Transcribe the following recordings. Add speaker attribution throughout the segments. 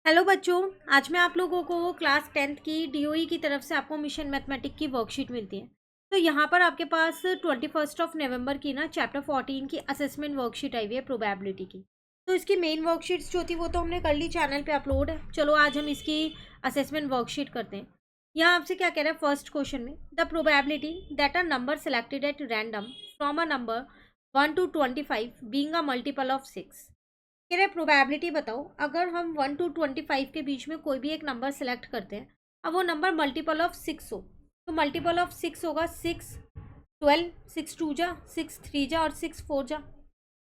Speaker 1: Hello बच्चों। आज मैं आप लोगों को क्लास 10th की डीओई की तरफ से आपको मिशन मैथमेटिक की वर्कशीट मिलती है। तो यहाँ पर आपके पास 21 नवंबर की ना चैप्टर 14 की असेसमेंट वर्कशीट आई हुई है प्रोबेबिलिटी की। तो इसकी मेन वर्कशीट्स जो थी वो तो हमने कर ली, चैनल पे अपलोड है। चलो आज हम इसकी असेसमेंट वर्कशीट करते हैं। यहाँ आपसे क्या कह रहा है फर्स्ट क्वेश्चन में, the probability that a number selected at random from a number 1 to 25 being a multiple of 6। कह रहे प्रोबेबिलिटी बताओ, अगर हम 1 to 25 के बीच में कोई भी एक नंबर सेलेक्ट करते हैं, अब वो नंबर मल्टीपल ऑफ 6 हो, तो मल्टीपल ऑफ 6 होगा 6, 12, 6 2 जा, 6 3 जा और 6 4 जा।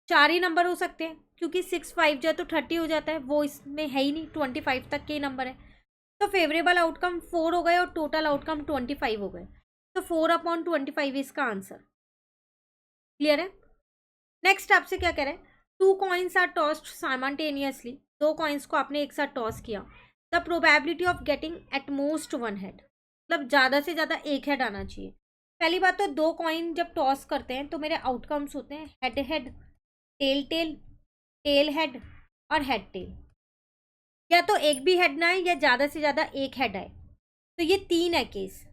Speaker 1: चार ही नंबर हो सकते हैं क्योंकि 6 5 जा तो 30 हो जाता है, वो इसमें है ही नहीं, 25 तक के ही नंबर है। तो फेवरेबल आउटकम 4 हो गए और टोटल आउटकम 25 हो गए। तो 4/25 इसका आंसर। क्लियर है। नेक्स्ट आपसे क्या कह रहा है, two coins are tossed simultaneously, दो कॉइन्स को आपने एक साथ टॉस किया। The probability of getting at most one head, मतलब ज़्यादा से ज़्यादा एक हेड आना चाहिए। पहली बात तो दो कॉइन जब टॉस करते हैं तो मेरे आउटकम्स होते हैं head head, tail tail, tail head और हेड टेल। या तो एक भी हेड ना आए या ज़्यादा से ज़्यादा एक हेड आए। तो ये तीन है केस,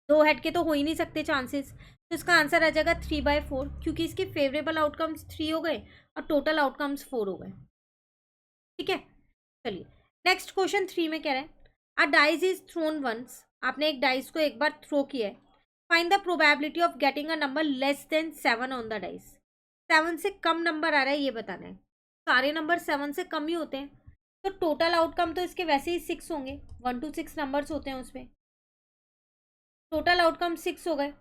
Speaker 1: दो हेड के तो हो ही नहीं सकते चांसेस। तो इसका आंसर आ जाएगा 3/4, क्योंकि इसके फेवरेबल आउटकम्स 3 हो गए और टोटल आउटकम्स 4 हो गए। ठीक है, चलिए नेक्स्ट क्वेश्चन 3 में कह रहे हैं, a dice is thrown once, आपने एक डाइस को एक बार थ्रो किया है। Find the probability of getting a number less than 7 on the dice. 7 से कम नंबर आ रहा है ये बताना है। सारे नंबर 7 से कम ही होते हैं, तो टोटल आउटकम तो इसके वैसे ही 6 होंगे, 1 to 6 नंबर्स होते हैं उसमें। टोटल आउटकम 6 हो गए।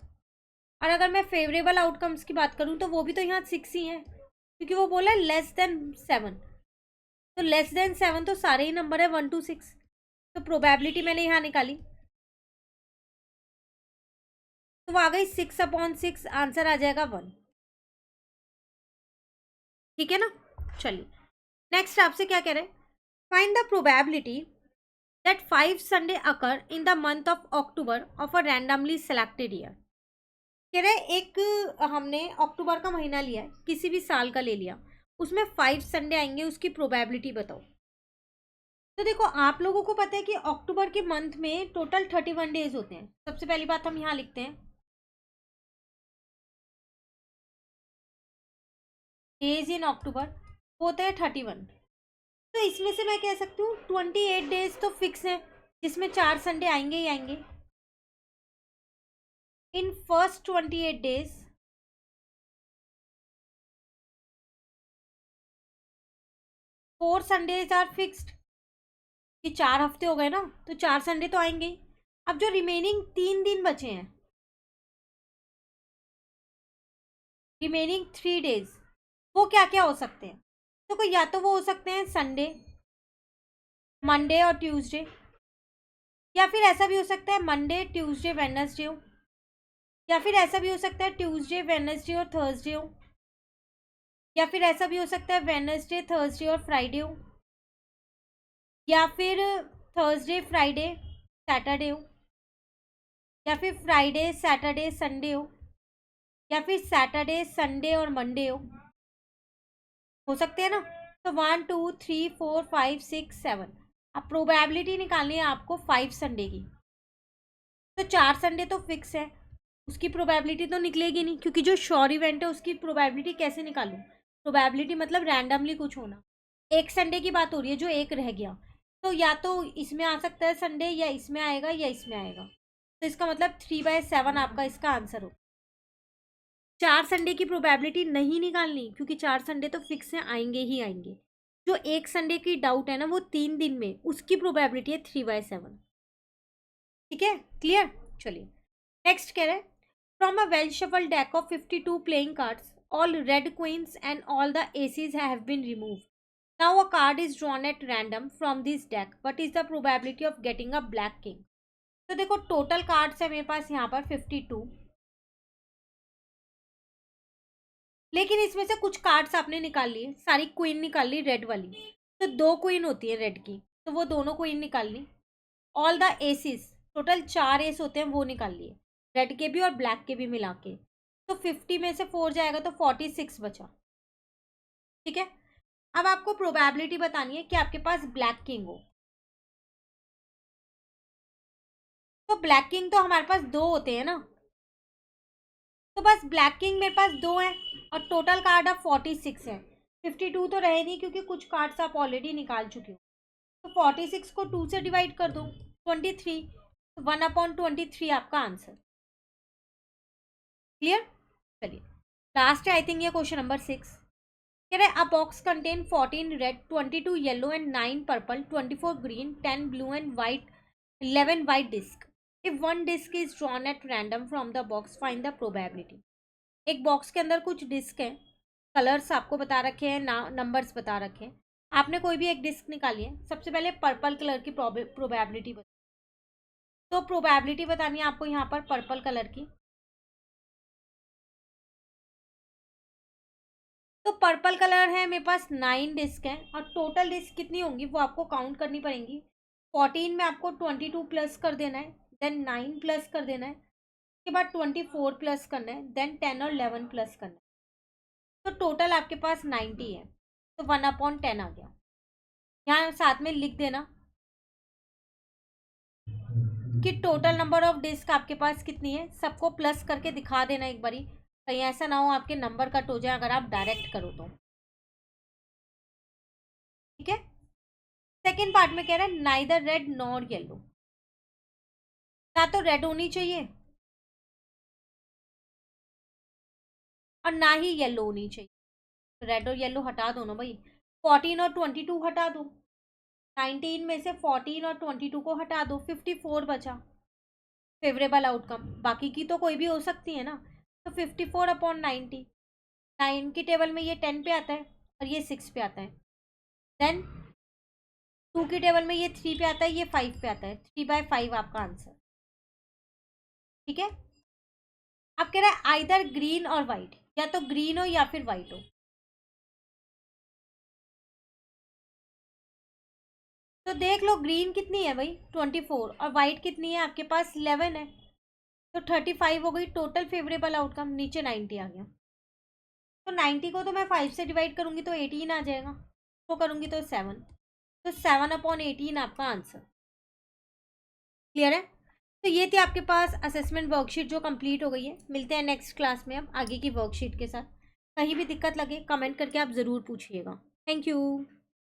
Speaker 1: और अगर मैं फेवरेबल आउटकम्स की बात करूं तो वो भी तो यहाँ 6 ही हैं, क्योंकि वो बोला लेस देन 7। तो लेस देन 7 तो सारे ही नंबर है 1 to 6। तो प्रोबेबिलिटी मैंने यहाँ निकाली, तो वो आ गई 6/6, आंसर आ जाएगा 1। ठीक है ना। चलिए नेक्स्ट आपसे क्या कह रहे हैं, find the probability that 5 Sunday occur in the month of October of a randomly selected year. कह रहे एक हमने अक्टूबर का महीना लिया है, किसी भी साल का ले लिया, उसमें 5 संडे आएंगे, उसकी प्रोबेबिलिटी बताओ। तो देखो आप लोगों को पता है कि अक्टूबर के मंथ में टोटल 31 डेज होते हैं। सबसे पहली बात हम यहाँ लिखते हैं डेज इन अक्टूबर, होते हैं 31। तो इसमें से मैं कह सकती हूँ 28 डेज तो फिक्स है, जिसमें 4 संडे आएंगे ही आएंगे। In first 28 days 4 Sundays are fixed, कि 4 हफ्ते हो गए ना, तो 4 संडे तो आएंगे ही। अब जो रिमेनिंग 3 दिन बचे हैं, रिमेनिंग 3 डेज, वो क्या क्या हो सकते हैं। तो कोई या तो वो हो सकते हैं संडे, मंडे और ट्यूसडे, या फिर ऐसा भी हो सकता है मंडे ट्यूसडे वेडनेसडे हो, या फिर ऐसा भी हो सकता है ट्यूसडे वेडनेसडे और थर्सडे हो, या फिर ऐसा भी हो सकता है वेडनेसडे थर्सडे और फ्राइडे हो, या फिर थर्सडे फ्राइडे सैटरडे हो, या फिर फ्राइडे सैटरडे संडे हो, या फिर सैटरडे संडे और मंडे हो सकते हैं ना। तो 1 2 3 4 5 6 7, अब प्रोबेबिलिटी निकालनी है आपको 5 संडे की। तो 4 संडे तो फिक्स है, उसकी प्रोबेबिलिटी तो निकलेगी नहीं, क्योंकि जो श्योर इवेंट है उसकी प्रोबेबिलिटी कैसे निकालूं। प्रोबेबिलिटी मतलब रैंडमली कुछ होना। एक संडे की बात हो रही है जो एक रह गया, तो या तो इसमें आ सकता है संडे, या इसमें आएगा या इसमें आएगा। तो इसका मतलब 3/7 आपका इसका आंसर हो। 4 संडे की प्रोबेबिलिटी नहीं निकालनी, क्योंकि 4 संडे तो फिक्स है, आएंगे ही आएंगे। जो एक संडे की डाउट है ना, वो 3 दिन में, उसकी प्रोबेबिलिटी है 3/7। ठीक है, क्लियर। चलिए नेक्स्ट कह रहे हैं, from a well shuffle deck of 52 playing cards all red queens and all the aces have been removed. Now a card is drawn at random from this deck, what is the probability of getting a black king. तो देखो total cards है मेरे पास यहाँ पर 52, लेकिन इसमें से कुछ कार्ड्स आपने निकाल लिए, सारी क्वीन निकाल ली रेड वाली, तो दो क्वीन होती है रेड की, तो वो दोनों क्वीन निकाल ली। ऑल द एसिस, टोटल 4 एस होते हैं, वो निकाल लिए, रेड के भी और ब्लैक के भी मिला के। तो 50 में से 4 जाएगा तो 46 बचा। ठीक है, अब आपको प्रोबेबिलिटी बतानी है कि आपके पास ब्लैक किंग हो। तो ब्लैक किंग तो हमारे पास 2 होते हैं ना, तो बस ब्लैक किंग मेरे पास 2 है और टोटल कार्ड अब 46 है। 52 तो रहे नहीं क्योंकि कुछ कार्ड्स आप ऑलरेडी निकाल चुके हो। तो 46 को 2 से डिवाइड कर दो, 23। 1/23 आपका आंसर। क्लियर? चलिए लास्ट है आई थिंक ये क्वेश्चन नंबर 6। कह रहे a box contain 14 red, 22 yellow and 9 purple, 24 green, 10 blue and white, 11 white disc. If one disc is drawn at random from the box, find the probability. एक box के अंदर कुछ disc हैं, colours आपको बता रखे हैं, नंबर्स बता रखे हैं। आपने कोई भी एक डिस्क निकाली है, सबसे पहले पर्पल कलर की प्रोबेबिलिटी बता। तो प्रोबेबिलिटी बतानी है आपको यहाँ पर पर्पल कलर की। तो पर्पल कलर है मेरे पास 9 डिस्क है और टोटल डिस्क कितनी होंगी वो आपको काउंट करनी पड़ेंगी। 14 में आपको 22 प्लस कर देना है, देन 9 प्लस कर देना है, उसके बाद 24 प्लस करना है, देन 10 और 11 प्लस करना है। तो टोटल आपके पास 90 है। तो 1/10 आ गया। यहाँ साथ में लिख देना कि टोटल नंबर ऑफ डिस्क आपके पास कितनी है, सबको प्लस करके दिखा देना एक बारी, कहीं ऐसा ना हो आपके नंबर कट हो जाए अगर आप डायरेक्ट करो तो। ठीक है। सेकेंड पार्ट में कह रहा है नाइदर रेड नॉर येलो। ना तो रेड होनी चाहिए और ना ही येलो होनी चाहिए। रेड और येलो हटा दो ना भाई। 14 और 22 हटा दो। 19 में से 14 और 22 को हटा दो, 54 बचा। फेवरेबल आउटकम बाकी की तो कोई भी हो सकती है ना। तो 54/90। 9 की टेबल में ये 10 पे आता है और ये 6 पे आता है। देन 2 की टेबल में ये 3 पे आता है, ये 5 पे आता है। 3/5 आपका आंसर। ठीक है। अब कह रहा है आइदर ग्रीन और वाइट, या तो ग्रीन हो या फिर वाइट हो। तो देख लो ग्रीन कितनी है भाई 24 और वाइट कितनी है आपके पास 11 है। तो 35 हो गई टोटल फेवरेबल आउटकम, नीचे 90 आ गया। तो 90 को तो मैं 5 से डिवाइड करूंगी तो 18 आ जाएगा, तो करूंगी तो 7। तो 7/18 आपका आंसर। क्लियर है? तो ये थी आपके पास असेसमेंट वर्कशीट जो कंप्लीट हो गई है। मिलते हैं नेक्स्ट क्लास में अब आगे की वर्कशीट के साथ। कहीं भी दिक्कत लगे कमेंट करके आप ज़रूर पूछिएगा। Thank you.